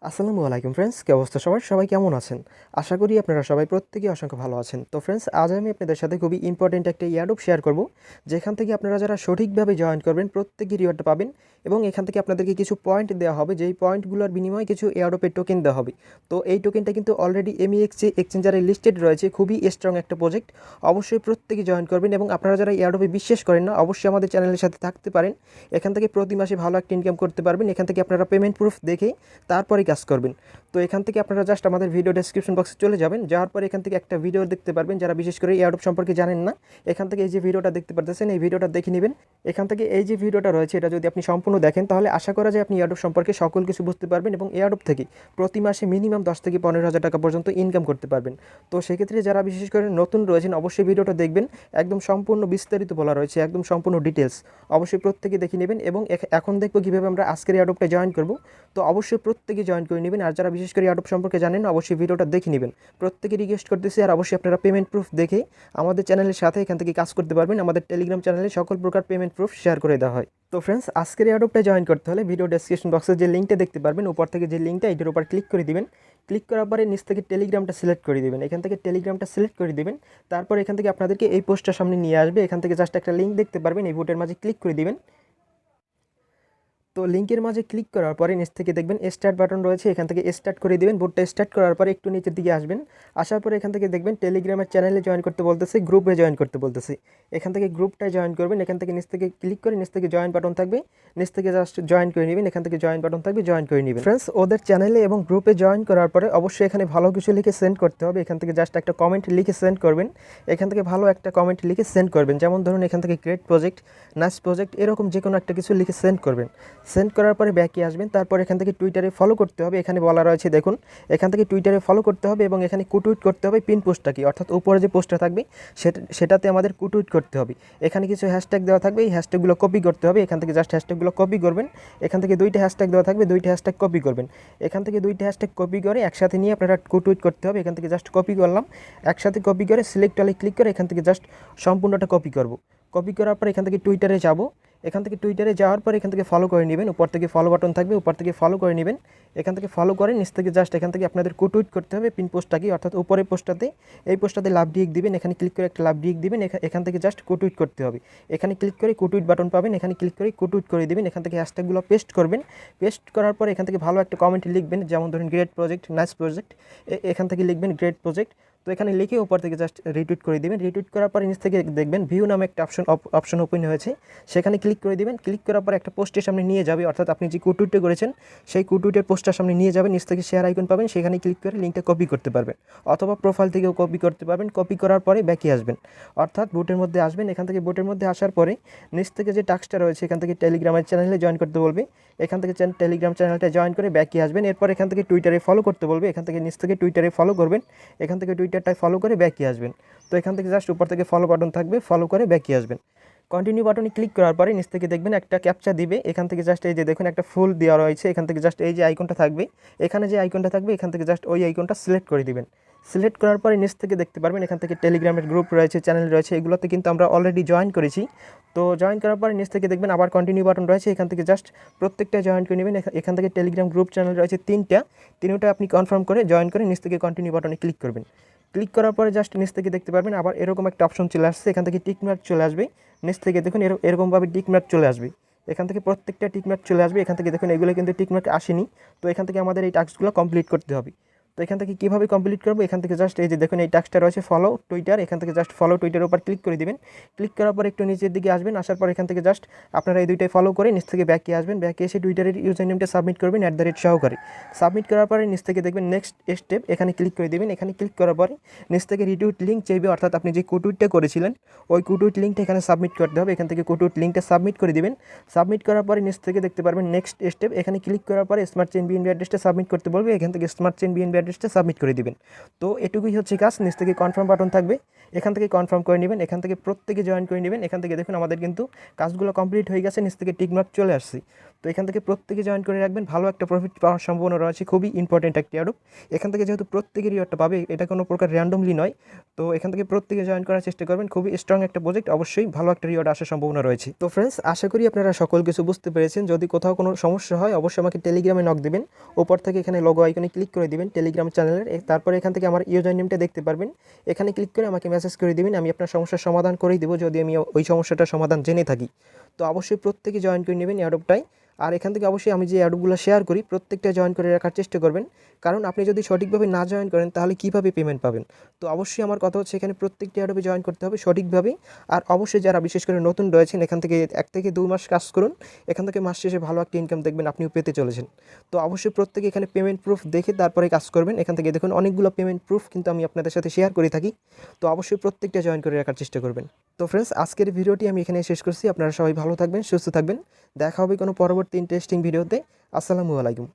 আসসালামু আলাইকুম ফ্রেন্ডস, কি অবস্থা সবার? সবাই কেমন আছেন? আশা করি আপনারা সবাই প্রত্যেকেই অসংখ্য ভালো আছেন। তো ফ্রেন্ডস, আজ আমি আপনাদের সাথে খুবই ইম্পর্টেন্ট একটা এয়ারড্রপ শেয়ার করব, যেখান থেকে আপনারা যারা সঠিকভাবে জয়েন করবেন প্রত্যেকেই রিওয়ার্ডটা পাবেন এবং এখান থেকে আপনাদেরকে কিছু পয়েন্ট দেওয়া হবে, যেই পয়েন্টগুলোর বিনিময়ে কিছু এয়ারড্রপের টোকেন দেওয়া হবে। তো এই টোকেনটা কিন্তু অলরেডি এমইএক্সে এক্সচেঞ্জারে লিস্টেড রয়েছে, খুবই স্ট্রং একটা প্রজেক্ট। অবশ্যই প্রত্যেকেই জয়েন করবেন এবং আপনারা যারা এয়ারড্রপে বিশ্বাস করেন না, অবশ্যই আমাদের চ্যানেলের সাথে থাকতে পারেন। এখান থেকে প্রতি মাসে ভালো একটা ইনকাম করতে পারবেন। এখান থেকে আপনারা পেমেন্ট প্রুফ দেখে তারপরেই কাজ করবেন। তো এখান থেকে আপনারা জাস্ট আমাদের ভিডিও ডেসক্রিপশন বক্সে চলে যাবেন, যাওয়ার পরে এখান থেকে একটা ভিডিও দেখতে পারবেন। যারা বিশেষ করে এয়ারড্রপ সম্পর্কে জানেন না, এখান থেকে এই যে ভিডিওটা দেখতে পারতেছেন, এই ভিডিওটা দেখে নেবেন। এখান থেকে এই যে ভিডিওটা রয়েছে, এটা যদি আপনি সম্পূর্ণ দেখেন তাহলে আশা করা যায় আপনি এয়ারড্রপ সম্পর্কে সকল কিছু বুঝতে পারবেন এবং এয়ারড্রপ থেকে প্রতি মাসে মিনিমাম 10 থেকে 15,000 টাকা পর্যন্ত ইনকাম করতে পারবেন। তো সেক্ষেত্রে যারা বিশেষ করে নতুন রয়েছেন, অবশ্যই ভিডিওটা দেখবেন। একদম সম্পূর্ণ বিস্তারিত বলা রয়েছে, একদম সম্পূর্ণ ডিটেলস। অবশ্যই প্রত্যেকে দেখে নেবেন এবং এখন দেখবো কীভাবে আমরা আজকের এয়ারড্রপটা জয়েন করব। তো অবশ্যই প্রত্যেকে জয়েন করে নেবেন। আর যারা বিশেষ করে এয়ারড্রপ সম্পর্কে জানেন না, অবশ্যই ভিডিওটা দেখে নেবেন। প্রত্যেকে রিকোয়েস্ট করতেছি। আর অবশ্যই আপনারা পেমেন্ট প্রুফ দেখে আমাদের চ্যানেলের সাথে এখান থেকে কাজ করতে পারবেন। আমাদের টেলিগ্রাম চ্যানেলে সকল প্রকার পেমেন্ট প্রুফ শেয়ার করে দেওয়া হয়। তো ফ্রেন্ডস, আজকের এয়ারড্রপটা জয়েন করতে হলে ভিডিও ডেসক্রিপশন বক্সে যে লিঙ্কটা দেখতে পারবেন, উপর থেকে যে লিঙ্কটা, এটার উপর ক্লিক করে দিবেন। ক্লিক করার পরে নিচ থেকে টেলিগ্রামটা সিলেক্ট করে দিবেন। এখান থেকে টেলিগ্রামটা সিলেক্ট করে দিবেন। তারপর এখান থেকে আপনাদেরকে এই পোস্টটার সামনে নিয়ে আসবে। এখান থেকে জাস্ট একটা লিঙ্ক দেখতে পারবেন, এই বোটের মাঝে ক্লিক করে দিবেন। তো লিঙ্কের মাঝে ক্লিক করার পরে নিচ থেকে দেখবেন স্টার্ট বাটন রয়েছে, এখান থেকে স্টার্ট করে দিবেন। বোটটা স্টার্ট করার পরে একটু নিচের দিকে আসবেন। আসার পরে এখান থেকে দেখবেন টেলিগ্রামের চ্যানেলে জয়েন করতে বলতেছে, গ্রুপে জয়েন করতে বলতেছে। এখান থেকে গ্রুপটায় জয়েন করবেন। এখান থেকে নিচ থেকে ক্লিক করে নিচ থেকে জয়েন বাটন থাকবে, নিচ থেকে জাস্ট জয়েন করে নেবেন। এখান থেকে জয়েন বাটন থাকবে, জয়েন করে নেবেন। ফ্রেন্ডস, ওদের চ্যানেলে এবং গ্রুপে জয়েন করার পরে অবশ্যই এখানে ভালো কিছু লিখে সেন্ড করতে হবে। এখান থেকে জাস্ট একটা কমেন্ট লিখে সেন্ড করবেন। এখান থেকে ভালো একটা কমেন্ট লিখে সেন্ড করবেন, যেমন ধরুন এখান থেকে গ্রেট প্রজেক্ট, নাইস প্রজেক্ট, এরকম যে কোনো একটা কিছু লিখে সেন্ড করবেন। সেন্ড করার পরে ব্যাকে আসবেন। তারপর এখান থেকে টুইটারে ফলো করতে হবে। এখানে বলা রয়েছে দেখুন, এখান থেকে টুইটারে ফলো করতে হবে এবং এখানে কুটুইট করতে হবে পিন পোস্টটা কি, অর্থাৎ উপরে যে পোস্টটা থাকবে সেটাতে আমাদের কুটুইট করতে হবে। এখানে কিছু হ্যাশট্যাগ দেওয়া থাকবে, এই হ্যাশট্যাগুলো কপি করতে হবে। এখান থেকে জাস্ট হ্যাশট্যাগুলো কপি করবেন। এখান থেকে দুইটা হ্যাশট্যাগ দেওয়া থাকবে, দুইটা হ্যাশট্যাগ কপি করবেন। এখান থেকে দুইটা হ্যাশট্যাগ কপি করে একসাথে নিয়ে আপনারা কুটুইট করতে হবে। এখান থেকে জাস্ট কপি করলাম, একসাথে কপি করে সিলেক্ট অলে ক্লিক করে এখান থেকে জাস্ট সম্পূর্ণটা কপি করব। কপি করার পর এখান থেকে টুইটারে যাব। এখান থেকে টুইটারে যাওয়ার পর এখান থেকে ফলো করে নেবেন। উপর থেকে ফলো বাটন থাকবে, উপর থেকে ফলো করে নেবেন। এখান থেকে ফলো করে নিচ থেকে জাস্ট এখান থেকে আপনাদের কুটুইট করতে হবে পিন পোস্টটা কি, অর্থাৎ উপরের পোস্টটাতে, এই পোস্টটাতে লাভ ডিক দিবেন। এখানে ক্লিক করে একটা লাভ ডিক দিবেন। এখান থেকে জাস্ট কুটুইট করতে হবে। এখানে ক্লিক করে কুটুইট বাটন পাবেন, এখানে ক্লিক করে কুটুইট করে দিবেন। এখান থেকে হ্যাশট্যাগুলো পেস্ট করবেন। পেস্ট করার পর এখান থেকে ভালো একটা কমেন্ট লিখবেন, যেমন ধরুন গ্রেট প্রজেক্ট, নাইস প্রজেক্ট, এখান থেকে লিখবেন গ্রেট প্রজেক্ট। তো এখানে লিখে উপর থেকে জাস্ট রিটুইট করে দিবেন। রিটুইট করার পর নিচ থেকে দেখবেন ভিউ নামে একটা অপশন ওপেন হয়েছে, সেখানে ক্লিক করে দিবেন। ক্লিক করার পর একটা পোস্টের সামনে নিয়ে যাবে, অর্থাৎ আপনি যে কুটুইটটা করেছেন সেই কুটুইটের পোস্টের সামনে নিয়ে যাবেন। নিচ থেকে শেয়ার আইকন পাবেন, সেখানে ক্লিক করে লিঙ্কটা কপি করতে পারবেন, অথবা প্রোফাইল থেকেও কপি করতে পারবেন। কপি করার পরে ব্যাকে আসবেন, অর্থাৎ বুটের মধ্যে আসবেন। এখান থেকে বুটের মধ্যে আসার পরে নিচ থেকে যে টাস্কটা রয়েছে, এখান থেকে টেলিগ্রামের চ্যানেলে জয়েন করতে বলবে। এখান থেকে টেলিগ্রাম চ্যানেলটা জয়েন করে ব্যাকে আসবেন। এরপর এখান থেকে টুইটারে ফলো করতে বলবে। এখান থেকে নিচ থেকে টুইটারে ফলো করবেন। এখান থেকে টুইটারটায় ফলো করে ব্যাকে আসবেন। তো এখান থেকে জাস্ট উপর থেকে ফলো বাটন থাকবে, ফলো করে ব্যাকে আসবেন। কন্টিনিউ বাটনে ক্লিক করার পরে নিচ থেকে দেখবেন একটা ক্যাপচা দিবে। এখান থেকে জাস্ট এই যে দেখুন একটা ফুল দেওয়া রয়েছে, এখান থেকে জাস্ট এই যে আইকনটা থাকবে, এখানে যে আইকনটা থাকবে এখান থেকে জাস্ট ওই আইকনটা সিলেক্ট করে দিবেন। সিলেক্ট করার পরে নিচ থেকে দেখতে পারবেন এখান থেকে টেলিগ্রামের গ্রুপ রয়েছে, চ্যানেল রয়েছে, এগুলোতে কিন্তু আমরা অলরেডি জয়েন করেছি। তো জয়েন করার পরে নিচ থেকে দেখবেন আবার কন্টিনিউ বাটন রয়েছে, এখান থেকে জাস্ট প্রত্যেকটা জয়েন করে নেবেন। এখান থেকে টেলিগ্রাম গ্রুপ চ্যানেল রয়েছে তিনটা আপনি কনফার্ম করে জয়েন করে নিচ থেকে কন্টিনিউ বাটনে ক্লিক করবেন। ক্লিক করার পরে জাস্ট নিচ থেকে দেখতে পারবেন আবার এরকম একটা অপশন চলে আসছে, এখান থেকে টিকমার্ক চলে আসবে। নিচ থেকে দেখুন এরকমভাবে টিকমার্ক চলে আসবে। এখান থেকে প্রত্যেকটা টিকমার্ক চলে আসবে। এখান থেকে দেখুন এগুলো কিন্তু টিকমার্ক আসেনি। তো এখান থেকে আমাদের এই টাস্কগুলো কমপ্লিট করতে হবে। তো এখান থেকে কীভাবে কমপ্লিট করবো, এখান থেকে জাস্ট এই যে দেখুন এই টাস্কটা রয়েছে ফলো টুইটার, এখান থেকে জাস্ট ফলো টুইটারের উপর ক্লিক করে দিবেন। ক্লিক করার পর একটু নিচের দিকে আসবেন, আসার পর এখান থেকে জাস্ট আপনারা এই দুইটাই ফলো করে নিচ থেকে ব্যাকে আসবেন। ব্যাকে এসে টুইটারের ইউজার নেমটা সাবমিট করবেন @সহকারে। সাবমিট করার পরে নিচ থেকে দেখবেন নেক্সট স্টেপ, এখানে ক্লিক করে দেবেন। এখানে ক্লিক করার পরে নিচ থেকে রিটুইট লিঙ্ক চাইবে, অর্থাৎ আপনি যে কুটুইটটা করেছিলেন ওই কুটুইট লিঙ্কটা এখানে সাবমিট করতে হবে। এখান থেকে কুটুইট লিঙ্কটা সাবমিট করে দিবেন। সাবমিট করার পরে নিচ থেকে দেখতে পারবেন নেক্সট স্টেপ, এখানে ক্লিক করার পরে স্মার্ট চেইন বিএনবি অ্যাড্রেসটা সাবমিট করতে বলবে। এখান থেকে স্মার্ট চেইন বিএনবি অ্যাড্রেসটা সাবমিট করে দিবেন। তো এটুকুই হচ্ছে কাজ। নিচ থেকে কনফার্ম বাটন থাকবে, এখান থেকে কনফার্ম করে নেবেন, এখান থেকে প্রত্যেকে জয়েন করে নেবেন। এখান থেকে দেখুন আমাদের কিন্তু কাজগুলো কমপ্লিট হয়ে গেছে, নিচ থেকে টিকমার্ক চলে আসছে। তো এখান থেকে প্রত্যেকে জয়েন করে রাখবেন, ভালো একটা প্রফিট পাওয়ার সম্ভাবনা রয়েছে, খুবই ইম্পর্টেন্ট একটা অ্যাডপ। এখান থেকে যেহেতু প্রত্যেকে রিওয়ার্ডটা পাবে, এটা কোনো প্রকার র্যান্ডমলি নয়। তো এখান থেকে প্রত্যেকে জয়েন করার চেষ্টা করবেন, খুবই স্ট্রং একটা প্রজেক্ট, অবশ্যই ভালো একটা রিওয়ার্ড আসার সম্ভাবনা রয়েছে। তো ফ্রেন্ডস, আশা করি আপনারা সকল কিছু বুঝতে পেরেছেন। যদি কোথাও কোনো সমস্যা হয় অবশ্যই আমাকে টেলিগ্রামে নক দিবেন, ওপর থেকে এখানে লোগো আইকনে ক্লিক করে দিবেন টেলিগ্রাম চ্যানেলের। তারপরে এখান থেকে আমার ইউজার নেমটা দেখতে পারবেন, এখানে ক্লিক করে আমাকে মেসেজ করে দিবেন, আমি আপনার সমস্যার সমাধান করেই দেবো যদি আমি ওই সমস্যাটার সমাধান জেনে থাকি। তো অবশ্যই প্রত্যেকে জয়েন করে নেবেন অ্যাডপটাই। আর এখান থেকে অবশ্যই আমি যে অ্যাডপগুলো শেয়ার করি প্রত্যেকটা জয়েন করে রাখার চেষ্টা করবেন, কারণ আপনি যদি সঠিকভাবে না জয়েন করেন তাহলে কীভাবে পেমেন্ট পাবেন। তো অবশ্যই আমার কথা হচ্ছে এখানে প্রত্যেকটি অ্যাডপে জয়েন করতে হবে সঠিকভাবে। আর অবশ্যই যারা বিশেষ করে নতুন রয়েছেন, এখান থেকে 1 থেকে 2 মাস কাজ করুন, এখান থেকে মাস শেষে ভালো একটা ইনকাম দেখবেন আপনিও পেতে চলেছেন। তো অবশ্যই প্রত্যেকে এখানে পেমেন্ট প্রুফ দেখে তারপরে কাজ করবেন। এখান থেকে দেখুন অনেকগুলো পেমেন্ট প্রুফ কিন্তু আমি আপনাদের সাথে শেয়ার করে থাকি। তো অবশ্যই প্রত্যেকটা জয়েন করে রাখার চেষ্টা করবেন। তো ফ্রেন্ডস, আজকের ভিডিওটি আমি এখানে শেষ করছি। আপনারা সবাই ভালো থাকবেন, সুস্থ থাকবেন। দেখা হবে কোনো পরবর্তী ইন্টারেস্টিং ভিডিওতে। আসসালামু আলাইকুম।